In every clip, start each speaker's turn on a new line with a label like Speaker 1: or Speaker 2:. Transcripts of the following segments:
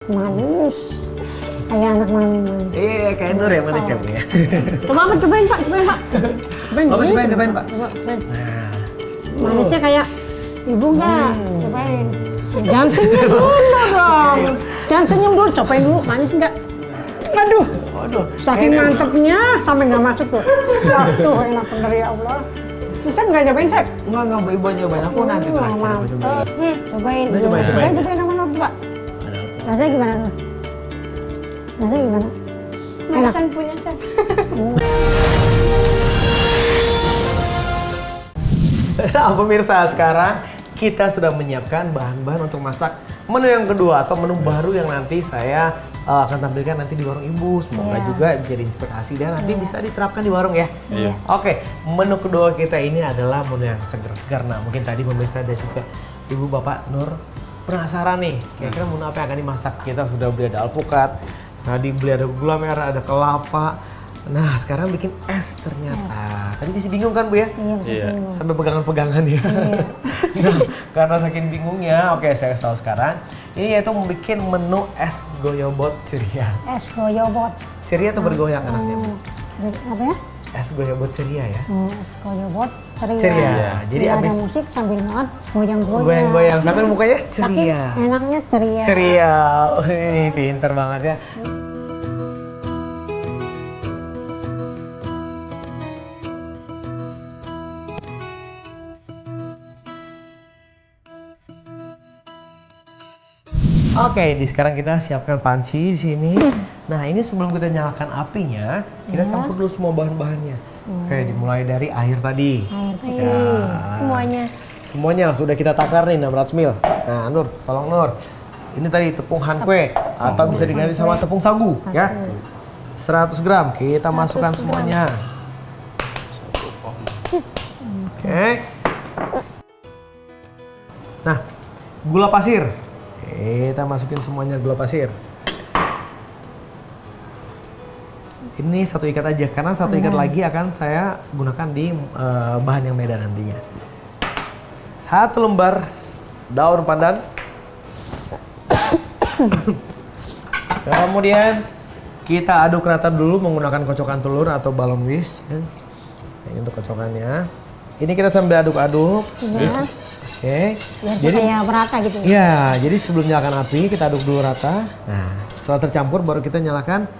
Speaker 1: Manis. Kayak anak mami.
Speaker 2: Iya, kayak Nur ya manis ya, Bu ya.
Speaker 1: Coba Pak, cobain Pak. Cobain.
Speaker 2: Cobain, Pak.
Speaker 1: Cobain.
Speaker 2: Nah,
Speaker 1: Manisnya kayak ibu nggak? Cobain. Jangan senyum dulu dong. Jangan senyum dulu, cobain dulu. Manis nggak? Aduh, saking mantepnya sampai nggak masuk tuh. Waduh, enak bener ya Allah. Susah nggak nyobain, Sep?
Speaker 2: enggak Bu, Ibu nyobain aku nanti terakhir aku cobain.
Speaker 1: Cobain.
Speaker 2: Udah, cobain.
Speaker 1: Cobain sama Nur, Pak. Rasanya gimana, Nur? Rasanya gimana?
Speaker 3: Marisan punya chef.
Speaker 2: Nah, pemirsa, sekarang kita sudah menyiapkan bahan-bahan untuk masak menu yang kedua atau menu baru yang nanti saya akan tampilkan nanti di warung Ibu. Semoga juga jadi inspirasi dan nanti bisa diterapkan di warung ya.
Speaker 4: Iya.
Speaker 2: Oke, menu kedua kita ini adalah menu yang segar-segar. Nah, mungkin tadi pemirsa dan juga Ibu, Bapak, Nur penasaran nih, kira-kira menu apa yang akan dimasak. Kita sudah beli ada alpukat, tadi beli ada gula merah, ada kelapa. Nah, sekarang bikin es ternyata. Tadi masih bingung kan, Bu ya?
Speaker 1: Iya, bisa
Speaker 4: Iya.
Speaker 1: bingung.
Speaker 2: Sampai pegangan-pegangan ya. Nah, karena saking bingungnya, oke saya tahu sekarang. Ini yaitu membuat menu es goyobot ceria.
Speaker 1: Es goyobot.
Speaker 2: Ceria tuh bergoyang anaknya.
Speaker 1: Apa ya?
Speaker 2: Es goyobot ceria ya.
Speaker 1: Es goyobot ceria.
Speaker 2: Ceria. Jadi
Speaker 1: Ada
Speaker 2: abis
Speaker 1: musik sambil makan goyang-goyang.
Speaker 2: goyang-goyang sampai mukanya
Speaker 1: Tapi
Speaker 2: ceria.
Speaker 1: enaknya ceria.
Speaker 2: Ceria. Wih, pinter banget ya. Oke, sekarang kita siapkan panci di sini. Nah, ini sebelum kita nyalakan apinya, kita campur dulu semua bahan-bahannya. Oke, dimulai dari air tadi.
Speaker 1: Air
Speaker 2: Ya.
Speaker 3: Semuanya.
Speaker 2: Semuanya sudah kita takar nih 600 ml. Nah, Nur, tolong Nur. Ini tadi tepung hankwe atau bisa diganti sama tepung sagu, ya. 100 gram kita masukkan semuanya. Oke. Nah, gula pasir. Kita masukin semuanya gula pasir. Ini satu ikat aja karena satu ikat lagi akan saya gunakan di bahan yang beda nantinya. 1 lembar daun pandan. Kemudian kita aduk rata dulu menggunakan kocokan telur atau balon whisk. Ini untuk kocokannya. Ini kita sambil aduk-aduk.
Speaker 1: Ya.
Speaker 2: Oke.
Speaker 1: Biar
Speaker 2: Jadi
Speaker 1: supaya merata gitu.
Speaker 2: ya, jadi sebelum nyalakan api kita aduk dulu rata. Nah, setelah tercampur baru kita nyalakan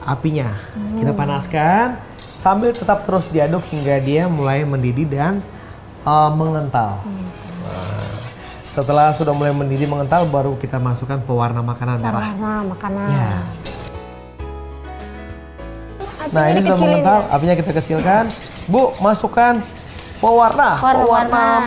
Speaker 2: apinya. Kita panaskan sambil tetap terus diaduk hingga dia mulai mendidih dan mengental. Nah, setelah sudah mulai mendidih mengental baru kita masukkan pewarna makanan merah.
Speaker 1: Warna makanan.
Speaker 2: Ya. Nah, ini sudah mengental, apinya kita kecilkan. Bu, masukkan pewarna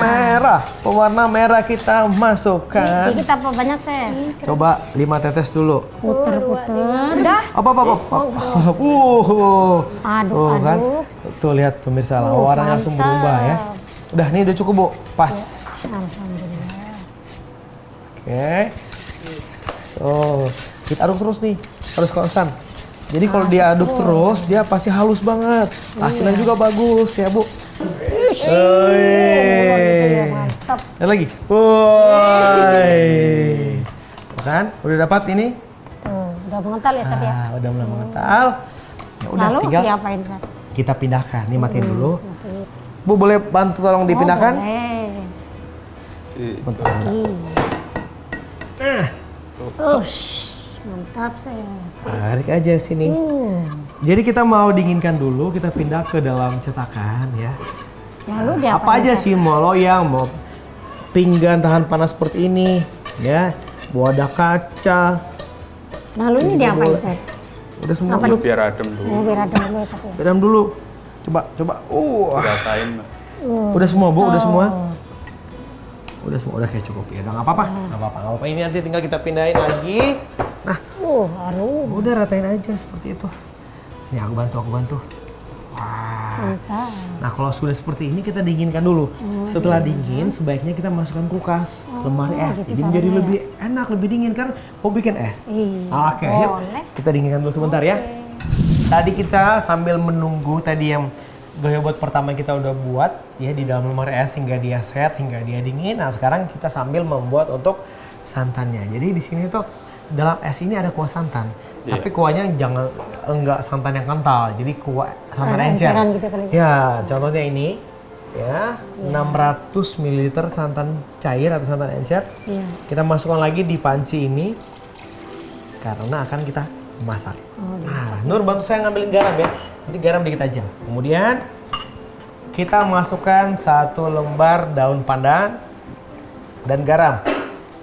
Speaker 2: merah. Pewarna merah kita masukkan.
Speaker 1: Dikit apa banyak, Chef?
Speaker 2: Coba 5 tetes dulu.
Speaker 1: Puter-puter.
Speaker 2: Apa?
Speaker 1: Aduk-aduk.
Speaker 2: Kan? Tuh lihat pemirsa, warnanya langsung berubah ya. Udah, nih udah cukup, Bu. Pas.
Speaker 1: Alhamdulillah.
Speaker 2: Oke. Tuh, kita aduk terus nih. Harus konstan. Jadi kalau diaduk terus, dia pasti halus banget. Hasilnya juga bagus ya, Bu.
Speaker 1: Mantap.
Speaker 2: Dan lagi. Woi. Kan? Udah dapat ini?
Speaker 1: Tuh, udah mengental ya, Chef ya?
Speaker 2: Udah mulai mengental. Ya udah,
Speaker 1: Lalu
Speaker 2: tinggal
Speaker 1: diapain, Chef?
Speaker 2: kita pindahkan. Nih matiin dulu. Bu, boleh bantu tolong dipindahkan?
Speaker 1: Boleh.
Speaker 2: Bentar.
Speaker 1: Mantap saya.
Speaker 2: Tarik aja sini. Jadi kita mau dinginkan dulu, kita pindah ke dalam cetakan ya.
Speaker 1: Lalu diapain?
Speaker 2: Apa aja sih, mau loyang, mau pinggan tahan panas seperti ini, ya. Mau ada kaca.
Speaker 1: Lalu ini diapain, Chef?
Speaker 2: Udah semua.
Speaker 1: Apa
Speaker 4: Dulu biar adem dulu.
Speaker 1: Biar ada dulu, Chef ya.
Speaker 2: Redam dulu. Coba.
Speaker 4: Ratain.
Speaker 2: Udah semua, Bu, udah semua. Udah semua, udah kayak cukup ya. Nggak apa-apa. Ini nanti tinggal kita pindahin lagi. Nah,
Speaker 1: Aduh.
Speaker 2: udah ratain aja seperti itu. Nih aku bantu. Wah.
Speaker 1: Mantap.
Speaker 2: Nah, kalau sudah seperti ini kita dinginkan dulu. Setelah dingin, sebaiknya kita masukkan kulkas, lemari es.
Speaker 1: gitu
Speaker 2: Jadi menjadi lebih enak, lebih dingin kan mau bikin es.
Speaker 1: Iya.
Speaker 2: Oke, yuk kita dinginkan dulu sebentar ya. Tadi kita sambil menunggu tadi yang goyobot pertama kita udah buat ya di dalam lemari es hingga dia set, hingga dia dingin. Nah, sekarang kita sambil membuat untuk santannya. Jadi di sini tuh dalam es ini ada kuah santan.
Speaker 4: Iya.
Speaker 2: Tapi kuahnya enggak santan yang kental, jadi kuah santan
Speaker 1: Ada
Speaker 2: encer.
Speaker 1: enceran gitu kali.
Speaker 2: Ya, contohnya ini ya, 600 ml santan cair atau santan encer.
Speaker 1: Iya.
Speaker 2: Kita masukkan lagi di panci ini karena akan kita masak. Nah, Nur bantu saya ngambilin garam ya. Nanti garam dikit aja. Kemudian kita masukkan 1 lembar daun pandan dan garam.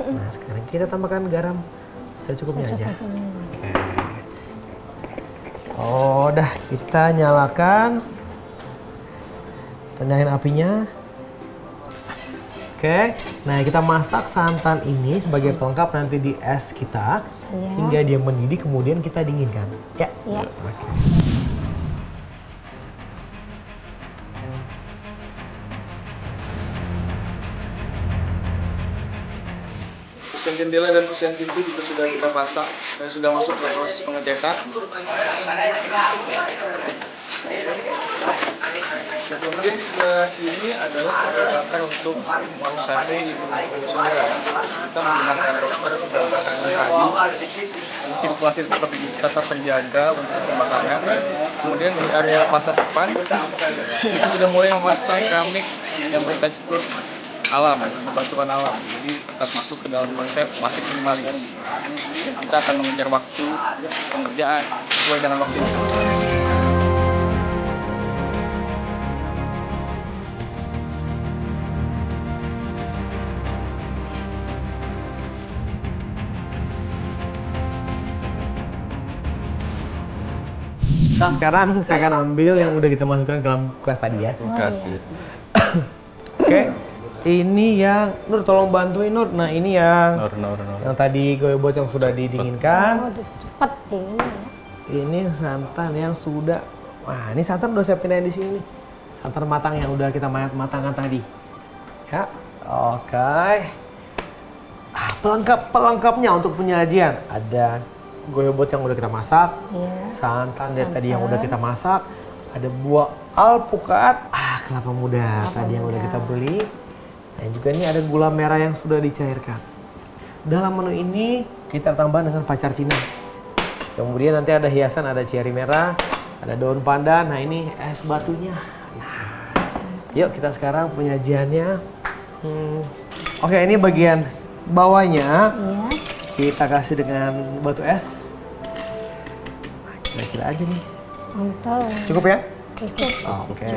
Speaker 2: Nah, sekarang kita tambahkan garam secukupnya aja. Oke. Oh, udah kita nyalakan. Kita nyalain apinya. Oke. Nah, kita masak santan ini sebagai pelengkap nanti di es kita hingga dia mendidih, kemudian kita dinginkan. Ya.
Speaker 1: Iya.
Speaker 2: Oke.
Speaker 5: Kusen jendela dan kusen pintu juga sudah kita pasang dan sudah masuk ke proses pengecekan. Kemudian di sebelah sini adalah peralatan untuk warung sate Ibu Nusantara. Kita menggunakan roster sudah tadi. Sirkulasi tetap terjaga untuk pembakaran. Kemudian di area pasar depan kita sudah mulai memasang keramik yang bertekstur alam, batuan alam. Jadi tetap masuk ke dalam konsep plastik minimalis. Kita akan mengejar waktu pengerjaan sesuai dengan waktu itu.
Speaker 2: Nah, sekarang saya akan ambil yang udah kita masukkan ke dalam kulkas tadi ya.
Speaker 4: Terima kasih.
Speaker 2: Oke. Ini yang Nur tolong bantuin Nur. Nah, ini yang
Speaker 4: Nur.
Speaker 2: yang tadi goyobot yang sudah didinginkan.
Speaker 1: Oh, cepet sih.
Speaker 2: Ini santan yang sudah. Wah, ini santan udah saya pindahin di sini nih. Santan matang yang udah kita matangkan tadi. Ya. Oke. Pelengkapnya untuk penyajian ada goyobot yang udah kita masak, santan dari tadi yang udah kita masak, ada buah alpukat, kelapa muda tadi yang udah kita beli, dan juga ini ada gula merah yang sudah dicairkan. Dalam menu ini kita tambah dengan pacar Cina. Kemudian nanti ada hiasan, ada cherry merah, ada daun pandan. Nah, ini es batunya. Nah, yuk kita sekarang penyajiannya. Oke, ini bagian bawahnya. Kita kasih dengan batu es. Nah, kira-kira aja nih.
Speaker 1: Mantap.
Speaker 2: Cukup ya?
Speaker 1: Cukup.
Speaker 2: Oke.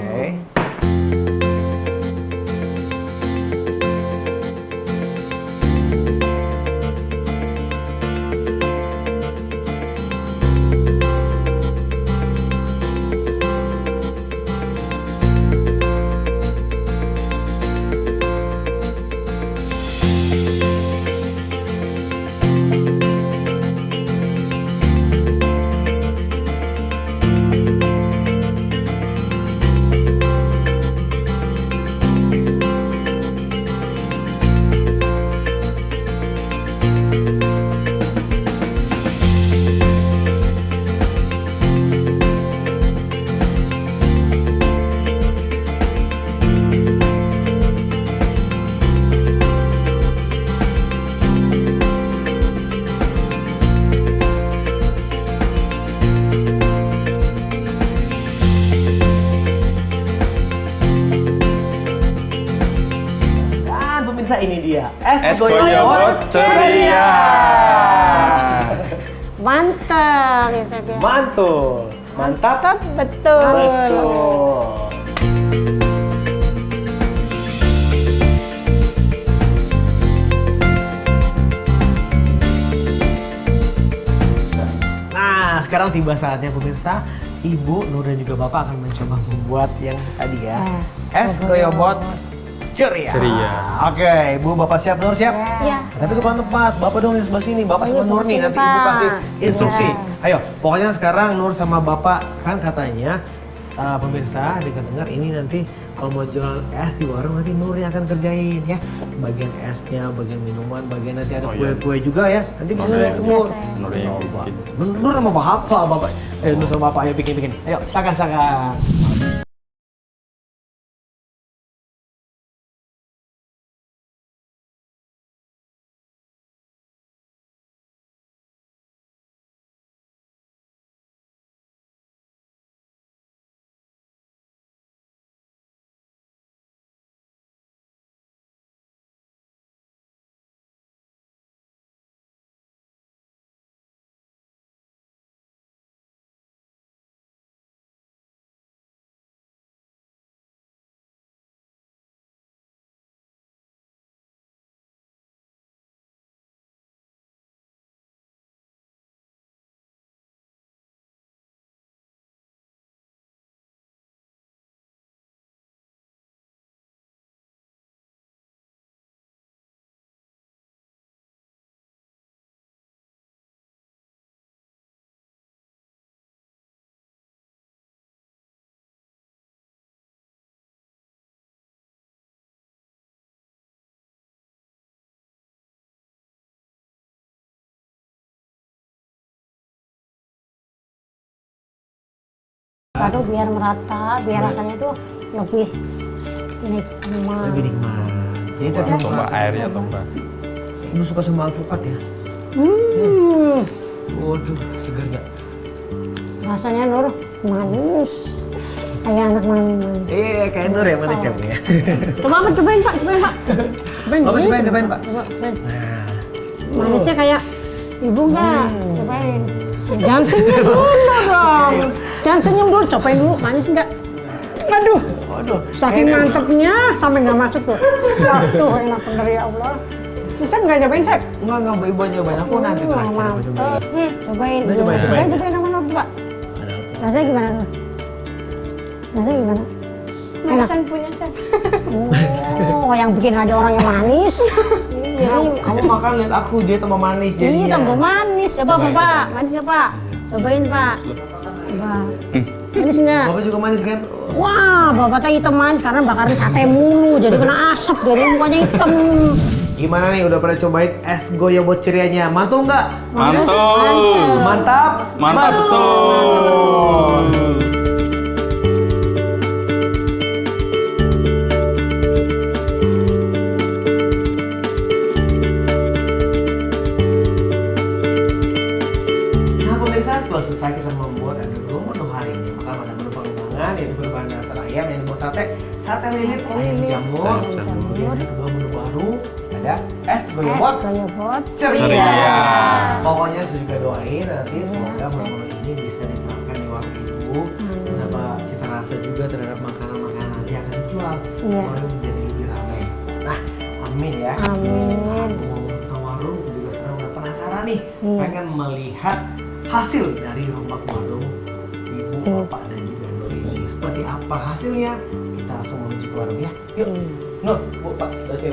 Speaker 2: Pemirsa, ini dia es
Speaker 4: goyobot ceria.
Speaker 1: Mantap ya Chef ya.
Speaker 2: Mantul. Mantap.
Speaker 1: Betul.
Speaker 2: Betul. Nah, sekarang tiba saatnya pemirsa, Ibu, Nur dan juga Bapak akan mencoba membuat yang tadi ya. Es goyobot ceria. Oke, Ibu, Bapak siap, Nur siap?
Speaker 3: Iya.
Speaker 2: Tapi itu kurang tepat. Bapak dong yang sebelah sini. Bapak sama Nur nih. Nanti Ibu kasih instruksi. Ayo, pokoknya sekarang Nur sama Bapak kan katanya pemirsa dengar-dengar ini nanti kalau mau jual es di warung nanti Nur yang akan kerjain ya. Bagian esnya, bagian minuman, bagian nanti ada kue-kue juga ya. Nanti bisa saya Nur.
Speaker 4: Nur yang bikin.
Speaker 2: Nur sama Bapak. Nur sama Bapak ayo bikin. Ayo, silakan.
Speaker 1: Lalu biar merata, biar rasanya itu lebih nikmat.
Speaker 2: Lebih nikmat. Jadi kita
Speaker 4: Coba airnya tambah.
Speaker 2: Ibu suka sama alpukat ya? Waduh, segar gak?
Speaker 1: Rasanya Nur manis. Kayak anak mama.
Speaker 2: Iya, kayak Nur ya manis ya Bu ya.
Speaker 1: Coba Pak, cobain Pak.
Speaker 2: Bapak cobain Pak.
Speaker 1: Cobain.
Speaker 2: Nah,
Speaker 1: Manisnya kayak ibu nggak? Cobain. Jangan senyum dulu dong. Jangan senyum dulu, cobain dulu. Manis nggak? Aduh,
Speaker 2: waduh.
Speaker 1: saking mantepnya sampai nggak masuk tuh. Waduh, enak bener ya Allah. Susah nggak cobain, Sep?
Speaker 2: Enggak Bu, Ibu nyobain aku nanti terakhir aku
Speaker 1: Mantep.
Speaker 2: cobain.
Speaker 1: Cobain.
Speaker 2: Udah, cobain.
Speaker 1: Cobain sama Nur, Pak.
Speaker 2: Ada alpukat.
Speaker 1: Rasanya gimana, Nur? Rasanya gimana?
Speaker 3: Manisan punya chef.
Speaker 1: Oh, yang bikin aja orang yang manis. Jadi,
Speaker 2: Kamu makan lihat aku dia tambah manis
Speaker 1: iya
Speaker 2: jadinya.
Speaker 1: tambah manis. Coba Pak, manis nggak Pak? Cobain Pak. Coba. Manis nggak?
Speaker 2: Bapak juga manis kan?
Speaker 1: Wah, bapak teh hitam manis karena bakarin sate mulu, jadi kena asap, jadi mukanya hitam.
Speaker 2: Gimana nih udah pada cobain es goyobot cerianya? Mantul nggak?
Speaker 4: Mantul.
Speaker 2: Mantap?
Speaker 4: Mantap betul.
Speaker 2: Nah pemirsa, setelah selesai kita membuat ada dua menu hari ini, maka ada menu pengembangan yaitu berbahan dasar ayam yang dibuat sate lilit, ayam jamur, kemudian ada dua menu baru, ada es goyobot
Speaker 1: Goyobot.
Speaker 2: ceria. Pokoknya saya juga doain nanti semoga menu ini bisa diterapkan di warung ibu, dapat cita rasa juga terhadap makanan-makanan nanti akan dijual,
Speaker 1: Iya.
Speaker 2: warung menjadi lebih ramai. Nah, amin ya.
Speaker 1: Amin.
Speaker 2: Ngomong warung juga sekarang udah penasaran nih,
Speaker 1: Iya.
Speaker 2: pengen melihat hasil dari rombak warung ibu, bapak dan juga Nur ini. Seperti apa hasilnya? Kita langsung menuju ke warung ya. Yuk, Nur, Bu, Pak, lasi.